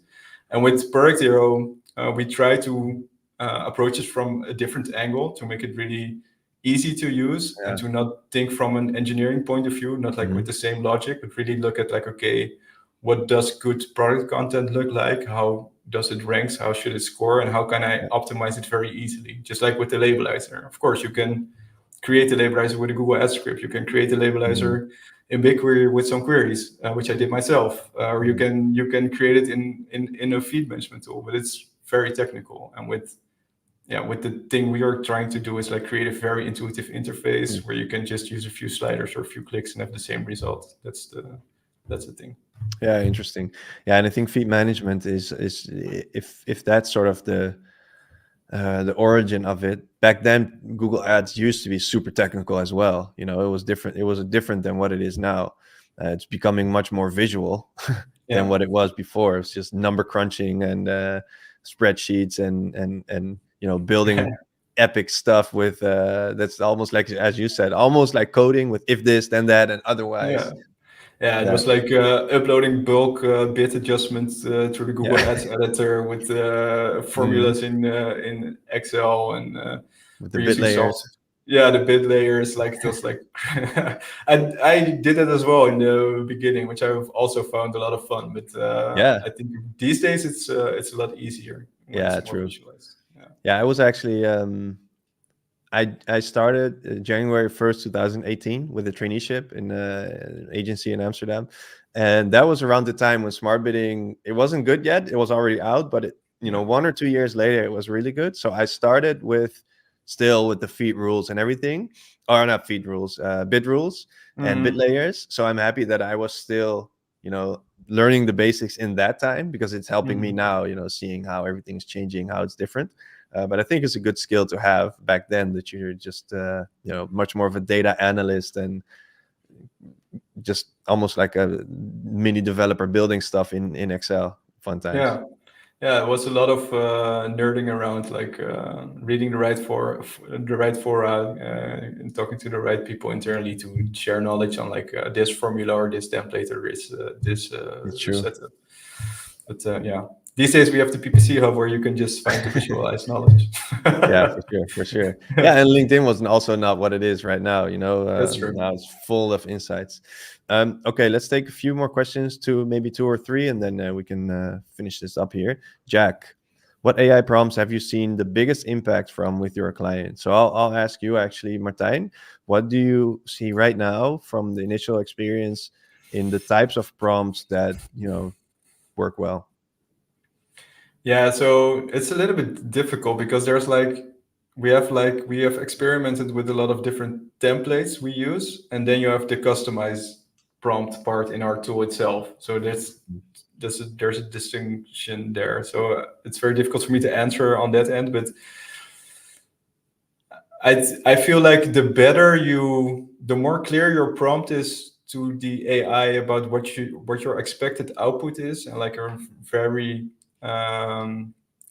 B: And with ProductHero, we try to approach it from a different angle to make it really easy to use and to not think from an engineering point of view, not like with the same logic, but really look at like, okay, what does good product content look like? How does it ranks? How should it score? And how can I optimize it very easily? Just like with the labelizer. Of course, you can create the labelizer with a Google Ads script. You can create the labelizer in BigQuery with some queries, which I did myself. Or you can create it in a feed management tool, but it's very technical. And with the thing we are trying to do is like create a very intuitive interface where you can just use a few sliders or a few clicks and have the same result. That's the thing.
A: Yeah, interesting. Yeah, and I think feed management is if that's sort of the origin of it. Back then, Google Ads used to be super technical as well. You know, it was different. It was different than what it is now. It's becoming much more visual than what it was before. It's just number crunching and spreadsheets and you know, building epic stuff with that's almost like, as you said, almost like coding with if this then that and otherwise.
B: It was like uploading bulk bit adjustments through the Google Ads editor with formulas in Excel and
A: with the bit layers.
B: The bit layers, like it was like I did it as well in the beginning, which I've also found a lot of fun. But I think these days it's a lot easier.
A: True. I was actually I started January 1st, 2018 with a traineeship in an agency in Amsterdam. And that was around the time when smart bidding, it wasn't good yet. It was already out, but it, 1 or 2 years later, it was really good. So I started still with the feed rules and everything, or not feed rules, bid rules and bit layers. So I'm happy that I was still, learning the basics in that time, because it's helping me now, seeing how everything's changing, how it's different. But I think it's a good skill to have back then, that you're just, much more of a data analyst and just almost like a mini developer building stuff in Excel. Fun times.
B: Yeah, it was a lot of nerding around, like reading the right fora, and talking to the right people internally to share knowledge on like this formula or this template or this setup. But these days we have the PPC hub where you can just find the visualized knowledge.
A: Yeah, for sure. Yeah, and LinkedIn was also not what it is right now.
B: That's true.
A: Now it's full of insights. Okay, let's take a few more questions, maybe 2 or 3, and then we can finish this up here. Jack, what AI prompts have you seen the biggest impact from with your clients? So I'll ask you actually, Martijn, what do you see right now from the initial experience in the types of prompts that work well?
B: Yeah, so it's a little bit difficult because there's we have experimented with a lot of different templates we use, and then you have the customized prompt part in our tool itself. So there's a distinction there. So it's very difficult for me to answer on that end, but I feel like the more clear your prompt is to the AI about what your expected output is, and like a very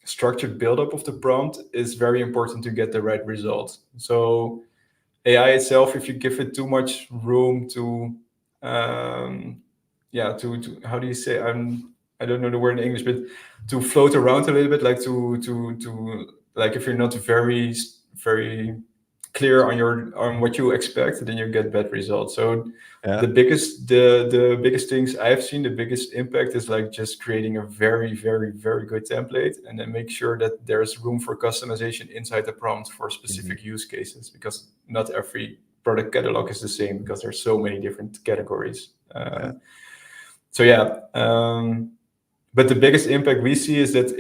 B: structured buildup of the prompt is very important to get the right result. So AI itself, if you give it too much room to how do you say, I don't know the word in English, but to float around a little bit, like to like if you're not very clear on what you expect, then you get bad results. So
A: Yeah.
B: the biggest things I've seen, the biggest impact is like just creating a very, very, very good template, and then make sure that there's room for customization inside the prompt for specific use cases, because not every product catalog is the same, because there's so many different categories. So yeah, but the biggest impact we see is that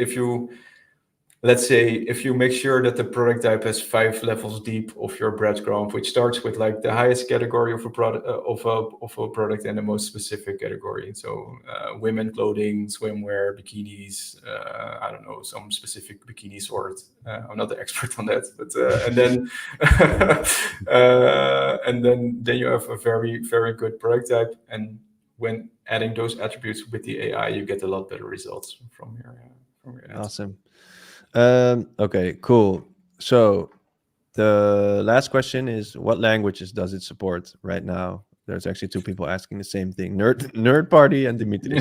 B: let's say if you make sure that the product type has 5 levels deep of your breadcrumb, which starts with like the highest category of a product of a product and the most specific category. So women clothing, swimwear, bikinis, I don't know, some specific bikini sort. I'm not the expert on that, but and then then you have a very, very good product type. And when adding those attributes with the AI, you get a lot better results from your ads.
A: Awesome. Okay, cool. So the last question is, what languages does it support right now? There's actually 2 people asking the same thing. Nerd Party and Dimitri.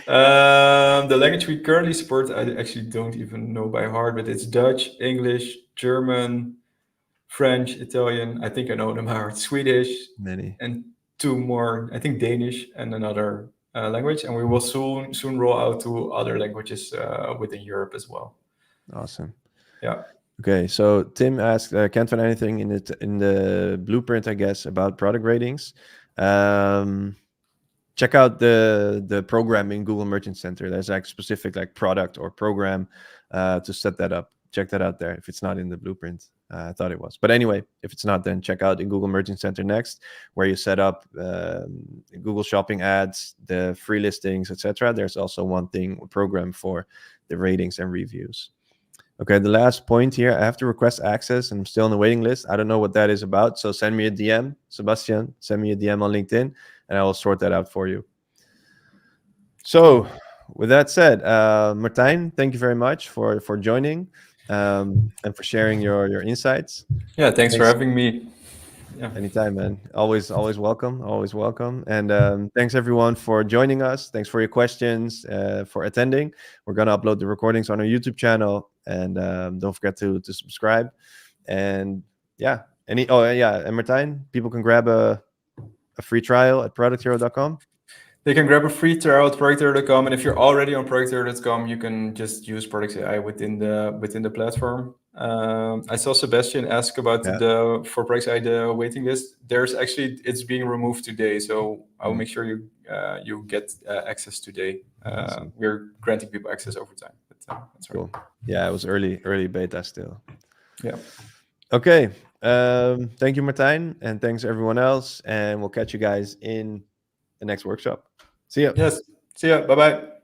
B: The language we currently support, I actually don't even know by heart, but it's Dutch, English, German, French, Italian. I think I know them by heart. Swedish,
A: Many.
B: and 2 more. I think Danish and another language. And we will soon roll out to other languages within Europe as well.
A: Awesome.
B: Yeah.
A: Okay, so Tim asked, can't find anything in the blueprint, I guess, about product ratings. Check out the program in Google Merchant Center. There's like specific like product or program to set that up. Check that out there if it's not in the blueprint. I thought it was. But anyway, if it's not, then check out in Google Merchant Center next, where you set up Google Shopping ads, the free listings, etc. There's also one thing, a program for the ratings and reviews. Okay, the last point here, I have to request access and I'm still on the waiting list. I don't know what that is about. So send me a DM, Sebastian, send me a DM on LinkedIn and I will sort that out for you. So with that said, Martijn, thank you very much for joining and for sharing your insights.
B: Yeah, thanks for having me. Yeah.
A: Anytime, man. Always welcome. Always welcome. And thanks everyone for joining us. Thanks for your questions, for attending. We're gonna upload the recordings on our YouTube channel, and don't forget to subscribe. And yeah, and Martijn, people can grab a free trial at ProductHero.com.
B: They can grab a free trial at ProductHero.com, and if you're already on ProductHero.com, you can just use Product AI within the platform. I saw Sebastian ask about for Product AI the waiting list. It's being removed today, so I will make sure you get access today.
A: Awesome.
B: We're granting people access over time. But, that's
A: cool. Right. Yeah, it was early beta still.
B: Yeah.
A: Okay. Thank you, Martijn, and thanks everyone else. And we'll catch you guys in the next workshop. See ya.
B: Yes. See ya. Bye-bye.